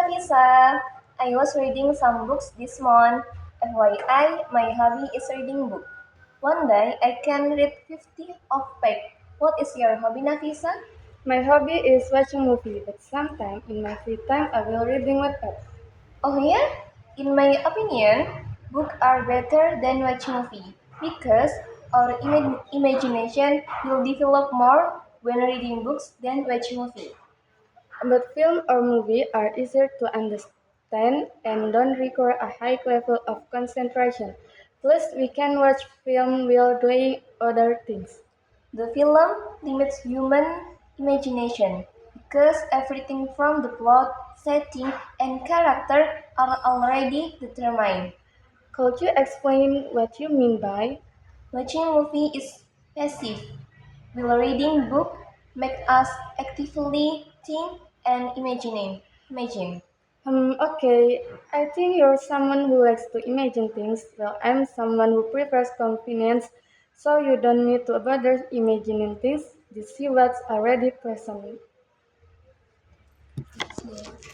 Nafisa. I was reading some books this month. FYI, my hobby is reading book. One day I can read 50 of page. What is your hobby, Nafisa? My hobby is watching movies, but sometimes in my free time I will reading Wattpad. Oh yeah? In my opinion, books are better than watching movie because our imagination will develop more when reading books than watching movie. But film or movie are easier to understand and don't require a high level of concentration. Plus, we can watch film while doing other things. The film limits human imagination because everything from the plot, setting, and character are already determined. Could you explain what you mean by? Watching movie is passive, while reading book make us actively think and imagine. Okay, I think you're someone who likes to imagine things, while I'm someone who prefers convenience, so you don't need to bother imagining things, you see what's already present.